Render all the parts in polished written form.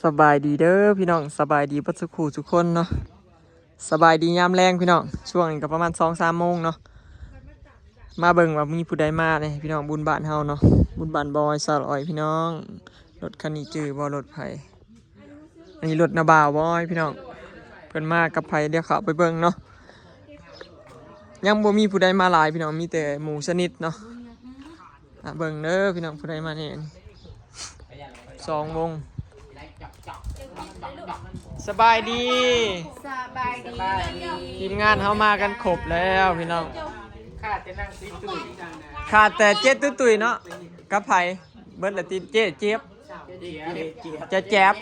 สบายดีเด้อพี่น้องสบายดีปัจจุบันทุกคนเนาะสบายดียามแรงพี่น้องช่วงนี้ก็ประมาณ2-3 โมงเนาะมาเบิ่งว่ามีผู้ใดมาเนี่ยพี่น้องบุญบ้านเฮาเนาะบุญบ้านบอยสาวอ้อยพี่น้องรถคันนี้จื้อบ่รถไผอันนี้รถนาบ่าวบอยพี่น้องเพิ่นมากับไผเดี๋ยวเขาไปเบิ่งเนาะยังบ่มีผู้ใดมาหลายพี่น้องมีแต่หมู่ชนิดเนาะเบิ่งเด้อพี่น้องผู้ใดมาเนี่ย2 วงสบายดีทีมงานเขามากันครบแล้วพี่น้องขาดแต่เจ๊ตุ้ยเนาะกับไผ่เบิร์ดละตีเจ๊เจี๊ยบจะแจ๊บ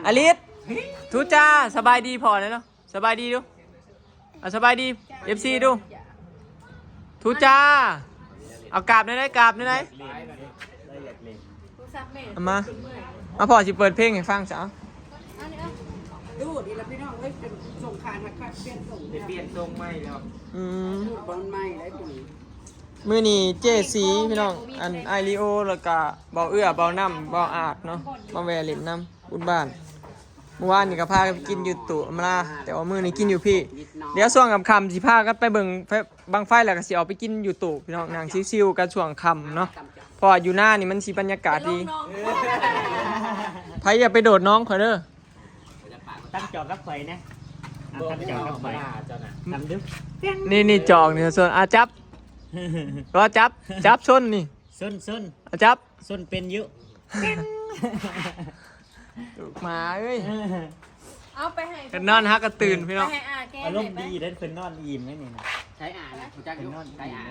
อลิสทุจ้าสบายดีพอเลยเนาะสบายดีดูสบายดีFCดูทุจ้าเอากราบได้กราบได้มาพอสิเปิดเพลงให้ฟังจ้าดูดีแล้วพี่น้องเฮ้ยเป็นส่งคานค่ะเปลี่ยนส่งเปลี่ยนทรงใหม่แล้วบอลใหม่ได้ปุ๋ยมื้อนี้เจสีพี่น้องอันไอริโอแล้วก็เบาเอื้อเบาน้ำเบาอาดเนาะมาแวเล่นน้ำบุญบ้านเมื่อวานนี่ก็พากันกินอยู่ตู่อำลาแต่ว่ามื้อนี้กินอยู่พี่เดี๋ยวช่วงค่ำสิพากันไปเบิ่งบังไฟแล้วก็สิออกไปกินอยู่ตู่พี่น้องนางซิวๆกันช่วงค่ำเนาะพออยู่หน้านี่มันสิบรรยากาศดีไผอย่าไปโดดน้องข่อยเด้อตั้งจอกกับไฟนะตั้งจอกกับไฟทำดึ๊บนี่จอกนี่ส่วนจับก็จับส้นนี่ส้นจับส้นเป็นเยอะหมาเอ้ยเอาไปให้กันนอนฮักก็ตื่นพี่น้องอารมณ์ดีได้เป็นนอนอิ่มไหมนี่นะใช้อ่านนะจักยุ่งใช้อ่าน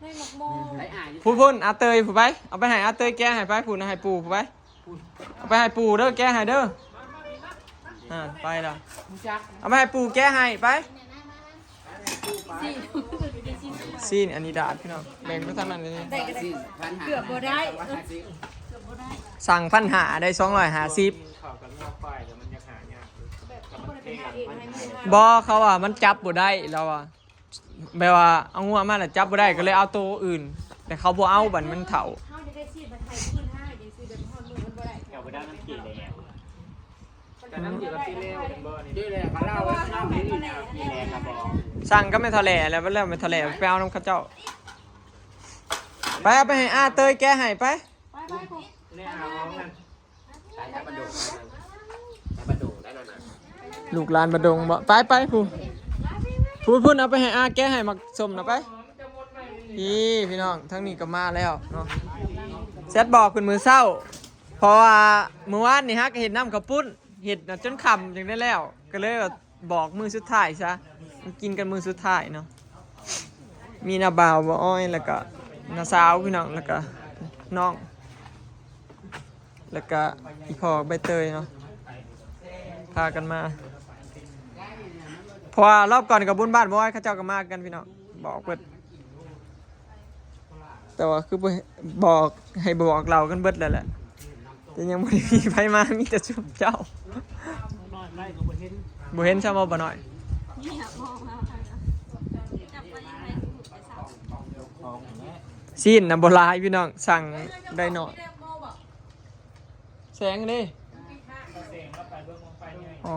ให้หมกโมใช้อ่านพูดอาเตยผู้ไปเอาไปให้อาเตยแก้ให้ไปพูดให้ปูผู้ไปเอาไปให้ปูเด้อแก้ให้เด้อไปแล้วเอาไปให้ปูแก้ให้ไปซีนอันนี้ดาดพี่น้องแบ่งไปทำนั่นเลยเกือบบ่ได้สั่ง1,500ได้250บอเขาว่ามันจับบ่ได้เราอะแบบว่าเอางัวมาแล้วจับบ่ได้ก็เลยเอาตัวอื่นแต่เขาบ่เอาบัดมันเฒ่าสั่งก็ไม่ทะเลแล้วเริ่มไม่ทะเลไปเอาน้ำข้าวเจ้าไปเอาไปให้อาเตยแกให้ไปลูกลานบดงบ่ไปพูดเอาไปให้อาแกให้มาสมนะไปพี่น้องทั้งนี้ก็มาแล้วเนาะเซตบอกคุณมือเศร้าเพราะว่าเมื่อวานนี่ฮะก็เห็นน้ำข้าวปุ้นเห็ดจนคำจังได้แล้วก็เลยบอกมือสุดท้ายซะกินกันมือสุดท้ายเนาะมีนาบ่าวบ่อ้อยแล้วก็นาสาวพี่น้องแล้วก็น้องแล้วก็อีพ่อใบเตยเนาะพากันมาเพราะว่ารอบก่อนกับบุญบ้านบ่อ้อยเขาเจ้าก็มากันพี่น้องบอกเบิดแต่ว่าคือบอกให้บอกเรากันเบิดแล้วแหละแต่ยังไม่ได้มีไผมามีแต่ชุบเจ้าบ่เห็นชาวบ่หน่อยซีนนะโบราณพี่น้องสั่งได้หน่อยแสงดิอ๋อ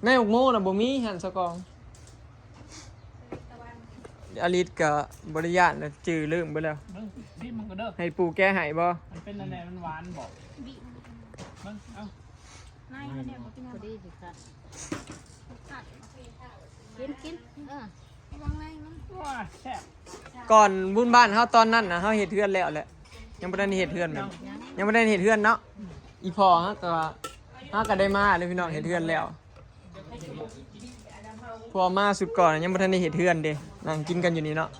ใน6 โมงนะบ่มีหันสกองอลิศกับบริยานนะจื้อลืมไปแล้วให้ปูแก้หายบ่มันเป็นอะไรมันหวานบอกเอากินก่อนบุญบ้านเขาตอนนั้นนะเขาเห็ดเทือนแล้วแหละยังไม่ได้เห็ดเทือนแบบยังไม่ได้เห็ดเทือนเนาะอีพอฮะก็ได้มาเลยพี่น้องเห็ดเทือนแล้วพอมาสุดก่อนยังไม่ได้เห็ดเทือนเด้นั่งกินกันอยู่นี่เนาะ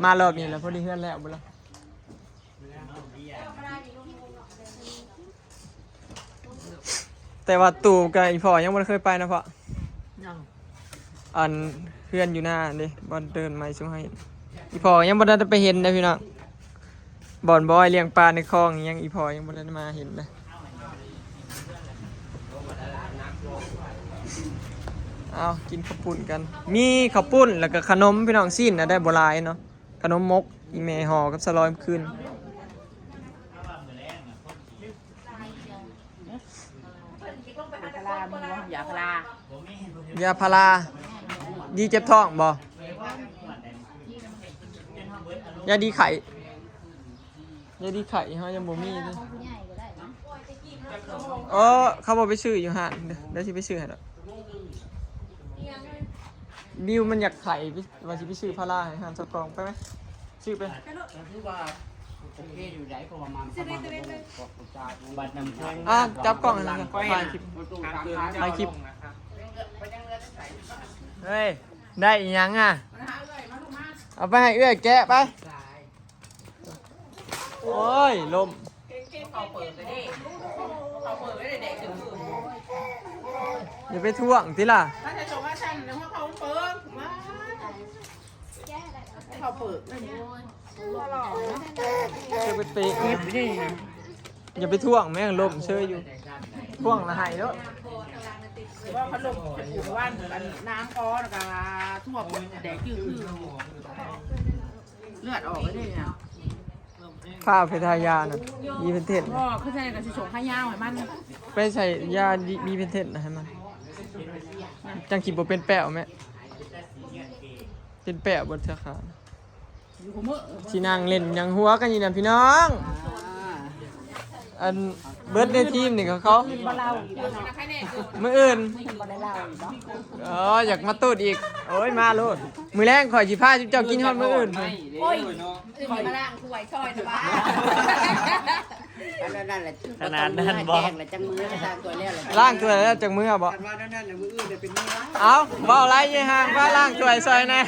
มารอบนี้แล้วพอดีเทือนแล้วบุญละแต่ว่าตู่กับอีพอยังไม่เคยไปนะพ่ออันเพื่อนอยู่หน้าเด้บอลเดินมาช่วยอีพอยังบ่ได้ไปเห็นนะพี่น้องบอลบอยเลี้ยงปลาในคลองยังอีพอยังบ่ได้มาเห็นนะเอากินข้าวปุ้นกันมีข้าวปุ้นแล้วก็ขนมพี่น้องซีนนะได้โบราณเนาะขนมมก อีเมห่อกับสลอยคืน พลามีบ่ยาพลาย าพาราดีเจ็บท้องบ่ยาดีไข่ยาดีไข่เฮายังบ่มีเลยเขาบอกไปซื้ออยู่ห้างเดี๋ยวสิไปซื้อให้ดอกบิวมันอยากไข่ว่าสิไปซื้อพาราให้ห้างสกองไปไหมซื้อไป คือว่าโอเคอยู่ไหนก็ประมาณบัตรนำแข้ง จับกล้องให้หน่อยถ่ายคลิปถ่ายคลิปเฮ้ยได้อีหยังอ่ะเอาไปให้เอื้อยแกะไปโอ้ยลมอย่าไปท่วงสิล่ะ ถ้าจะส่งให้ฉันแล้วเขาเปิดมาเขาเปิดไม่เนี่ย อย่าไปเตะอย่าไปท่วงแม่งลมเชยอยู่ท่วงละหายแล้ว ว่าพัดลมจะปลูกว่านน้ำก้อนกับทั่วแดกคือเลือดออกเลยเนี่ย ข้าวเพทายาน่ะมีเพนเทน ก็คือใช่กับสิส่งให้ยาวให้มัน ไปใส่ยามีเพนเทนนะให้มันจังขีบ่เป็นแป้วแม่เป็นแป้วบนเสื้อขาว อยู่กับมือ ที่นั่งเล่นยังหัวกันอยู่นะพี่น้อง อันเบิร์ดในทีมนี่เขา บ่เล่าอีกแล้ว มื้ออื่น บ่ได้เล่าอีกเนาะ อยากมาตูดอีกโอ้ยมาโลดมื้อแรงข่อยสิพาเจ้ากินฮอดมื้ออื่น โอ้ยอื่นมาล่างถ้วยช่อยนะบ้า นั่นแหละ ขนาดนั้นบ่ แดงแหละจังมือทางตัวแล้วแหละ ล้างถ้วยแล้วจังมื้อบ่ ว่านั่นแหละมืออื่นจะเป็นมือ เอ้าเว้าไรยายห่างว่าล้างถ้วยซอยแน่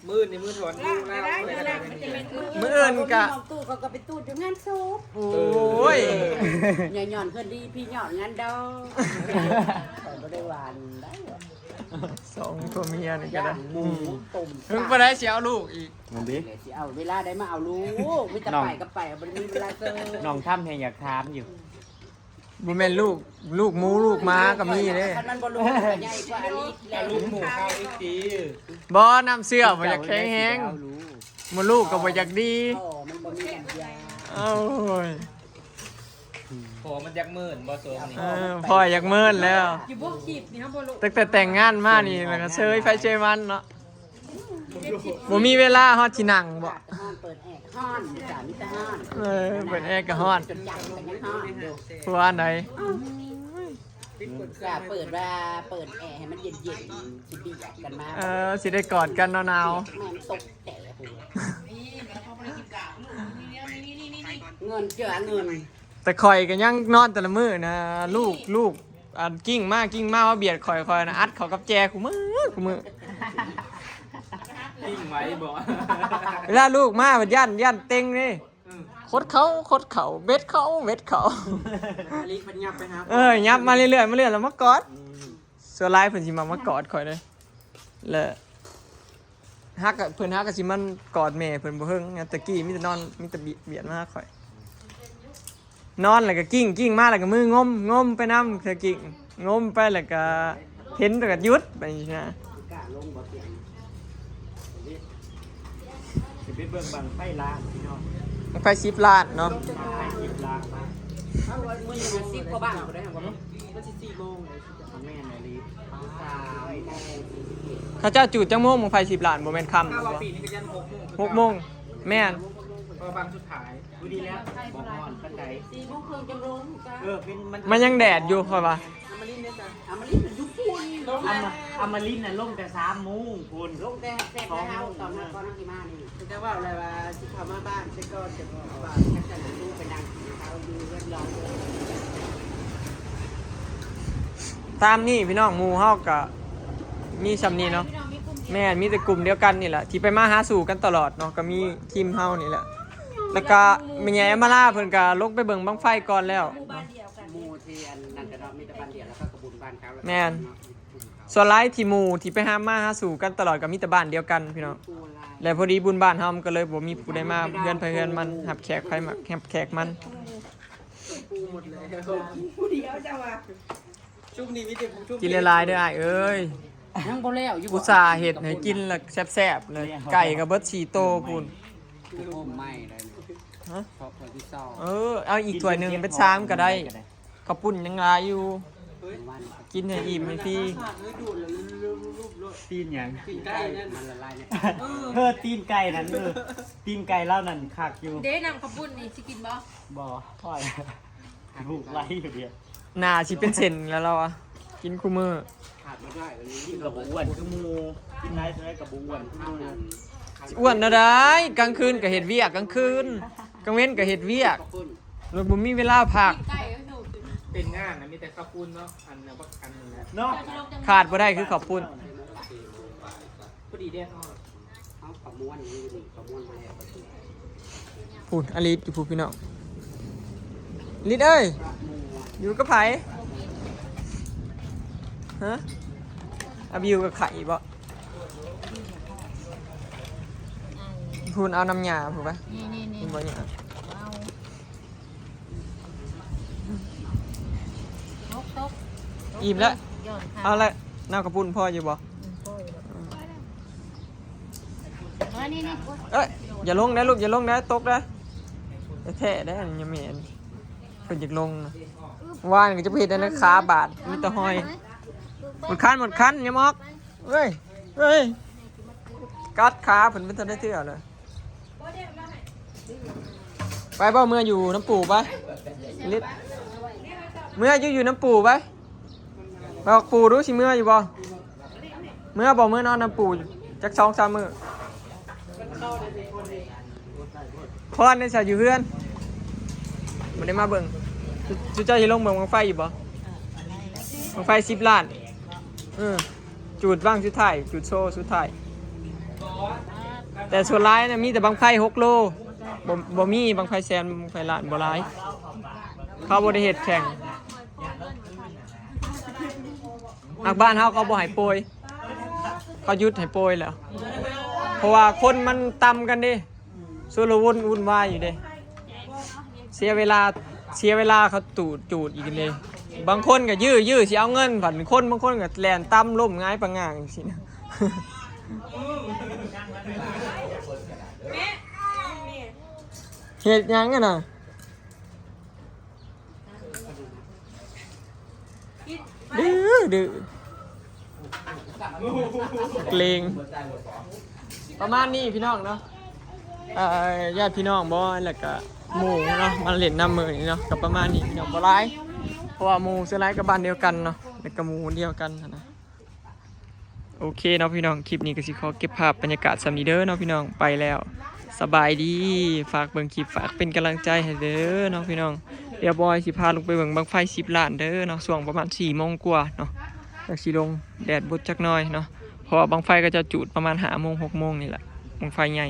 มืดในมืดถอนดูแล้ว มื้ออื่นกะ ตู้เขาก็ไปตู้อยู่งานศพ โอ้ย อย่าหย่อนขึ้นดีพี่หย่อนงานดอกบ่ได้หวานได้ สองตัวเมียนี่ก็ได้ หมูต้ม เพิ่งบ่ได้สิเอาลูกอีก มึงดิ สิเอาเวลาได้มาเอาลูกไม่จะไปก็ไปบ่ได้มีเวลาเจอ น้องทำแหงอยากถามอยู่ บ่แม่นลูกหมูลูกม้าก็มีเด้ คันมันบ่รู้ใหญ่กว่าอันนี้แล้ว ลูกหมูข้าวอีกที บ่น้ำเสื้อบ่อยากแข็งแฮงมันลูกก็บ่อยากดี อ๋อมันบ่มีน้ำยา เอ้ย โหมันยักหมื่นบ่โซมนี่ พ่ออยากเมินแล้ว อยู่พวกขีบนี่ครับบอลลู ตั้งแต่แต่งงานมานี่แล้วก็เชยไฟเชยมันเนาะบ่มีเวลาฮอดที่นั่งบ่ ห้อนเปิดแอร์ห้อนจ้ะมีแต่ห้อน เปิดแอร์ก็ฮอด จนจังกันยังห้อนอยู่ ผู้ว่าไหน จะเปิดว่าเปิดแอร์ให้มันเย็นๆสิเบียดกันมา สิได้กอดกันหนาว แม่งตกแต่หัวเงินเจือเงิน ๆแต่ข่อยก็ยังนอนแต่ละมื้อนะลูกอันกิ้งมากว่าเบียดข่อยนะอัดเขากับแจกูมือ ทิ้งไว้บ่ เวลาลูกมามันย่านเต็งนี่คดเขาเบ็ดเขา อลิมันยับไปครับ ยับมาเรื่อยแล้วมากอดส่วนลายเพิ่นสิมากอดข่อยเลยแล้วฮักเพิ่นฮักก็สิมันกอดแม่เพิ่นบ่เฮิงตะกี้มีแต่นอนมีแต่เบียดมาหาข่อยนอนแล้วก็กิ้งมาแล้วก็มืองมไปนำเธอกิ้งงมไปแล้วก็เห็นแล้วก็หยุดไปอย่างนี้นะ กะลงบ่เตียง สิไปเบิ่งบังไฟล้างพี่น้อง ไป10ล้านเนาะ ไฟหยิบล้างมา เอาไว้มื้อนี้10กว่าบาทก็ได้ครับ มันสิ4โมงเลย แม่นายลี เขาเจ้าจูดจังโมงมึงไฟ10ล้านบ่แม่นค่ำ ถ้าว่า บ่ ปีนี้ก็ยัน6 6โมงแม่น พอบางสุดท้าย ดูดีแล้วบอกนอนปันได 4 โมงครึ่งจะลงจ้ะ เป็นมัน มันยังแดดอยู่ค่อยว่า อามาลินเป็นยุคพุ่นลง อามาลินน่ะลงแต่3 โมงคุณ ลงแต่เสร็จแล้วตอนนั้นก่อนที่มานี่จะว่าอะไรว่าสิเข้ามาบ้านสิก็จะว่าจักจะดูไปนั่งเขาดูเรื่องรอง ตามนี่พี่น้องหมู่เฮาก็มีซำนี้เนาะแม่นมีแต่กลุ่มเดียวกันนี่แหละที่ไปมาหาสู่กันตลอดเนาะก็มีทีมเฮานี่แหละแล้วก็แม่ใหญ่มาล่าเพิ่นก็ลงไปเบิ่งบังไฟก่อนแล้ว หมู่ที่อันนั้นก็มีแต่บ้านเดียวแล้วก็กระบุญบ้านเขา แม่น ส่วนหลายที่หมู่ที่ไปหามาหาสู่กันตลอดก็มีแต่บ้านเดียวกันพี่น้องและพอดีบุญบ้านเฮามันก็เลยบ่มีผู้ใดมาเฮือนไผเฮือนมันรับแขกไผมารับแขกมัน ชุบนี้มีแต่ชุบ กินหลายๆเด้ออ้ายเอ้ย ยังบ่แล้วอยู่ อุตส่าห์เห็ดให้กินและแซ่บๆเลยไก่กับเบิร์ด4 โตพูน โอ้ไม่เลย ฮะ เพราะคนที่เศร้า เอาอีกถ้วยหนึ่งเป็น3ก็ได้ข้าวปุ้นยังหลายอยู่ วัน กินให้อิ่มให้พี่ ตีนหยัง กินใกล้นั่นมันละลายเนี่ย ตีนไก่นั่นตีนไก่เล่านั่นคักอยู่ เด้นำขบุญนี่สิกินบ่ บ่ค่อยถูกไล่อยู่เดียว หน้าสิเป็นเส้นแล้วเราอะกินคู่มือ ขาดไม่ได้วันนี้ กินกับอ้วนคือหมูกินได้ใช่ไหมกับอ้วนคือหมู อ้วนนะได้กลางคืนก็เห็ดเวียกกลางคืนกลางเว้นก็เห็ดเวียก ขอบคุณ เราบ่มีเวลาพัก ไก่ก็หนู เป็นงานนะมีแต่ข้าวปุ้นเนาะอันเนาะอันนึงนะ เนาะ ขาดบ่ได้คือข้าวปุ้น พอดีเด้อ เอาขมวนนี่ดิขมวนมาแล้ว พูดอลิสอยู่พูดพี่น้องลิสเอ้ยอยู่กับไผฮะอาบิวกับไข่บ่พูดเอาน้ำยาพูดปะ นี่ พูดบ่เนี่ย ตก อิ่มแล้ว ย้อนค่ะ เอาละน้ำกระปุ้นพ่ออยู่บ่ นี่ เอ้ยอย่าลงนะลูกอย่าลงนะตกนะแท้ได้อย่าเหม็นเพิ่นอยากลงนะว่านก็จะไปเฮ็ดอันนั้นขาบาดมีแต่หอยหมดคันอย่ามอกเฮ้ยกัดขาเพิ่นเป็นทันได้เทื่อเลยไปบ่เมื่ออยู่น้ำปูไปลิศเมื่ออยู่น้ำปูไปบอกปูรู้สิเมื่ออยู่บ่เมื่อนอนน้ำปูจัก2-3 มื้อพรในสายอยู่เพื่อนมันได้มาเบิ่งจุเจ้าจะลงเบิ่งบังไฟอยู่บ่บังไฟ10 ล้านจุดว่างสุดท้ายจุดโซ่สุดท้ายแต่ส่วนร้ายนะมีแต่บังไฟ6 โลบ่มีบังไฟแสนบังไฟล้านบ่ร้ายเขาบ่ได้เฮ็ดแข่งนักบ้านเฮาเขาบ่ให้โปรยเขาหยุดให้โปรยแล้วเพราะว่าคนมันต่ำกันดิสุรวุ่นวายอยู่เด้เสียเวลาเขาจูดอีกเลยบางคนก็ยื้อสิเอาเงินผันคนบางคนก็แล่นต่ำล้มง่ายปะง่างสินะ เฮ็ดหยังกันน่ะดื้อเกรงประมาณนี้พี่น้องเนาะญาติพี่น้องบ่แล้วก็หมู่เนาะมาเล่นน้ำมือนี่เนาะกับประมาณนี้พี่น้องบ่หลายเพราะว่าหมู่เสื้อลายกับบ้านเดียวกันเนาะแล้วก็หมู่เดียวกันนะโอเคเนาะพี่น้องคลิปนี้ก็สิขอเก็บภาพบรรยากาศสำนีเด้อเนาะพี่น้องไปแล้วสบายดีฝากเบิ่งคลิปฝากเป็นกำลังใจให้เด้อเนาะพี่น้องเดี๋ยวบอยสิพาลงไปเบิ่งบังไฟ10 ล้านเด้อเนาะช่วงประมาณ4 โมงกว่าเนาะแล้วสิลงแดดบดจักหน่อยเนาะเพราะว่าบังไฟก็จะจุดประมาณ5 โมง 6 โมงนี่แหละบังไฟใหญ่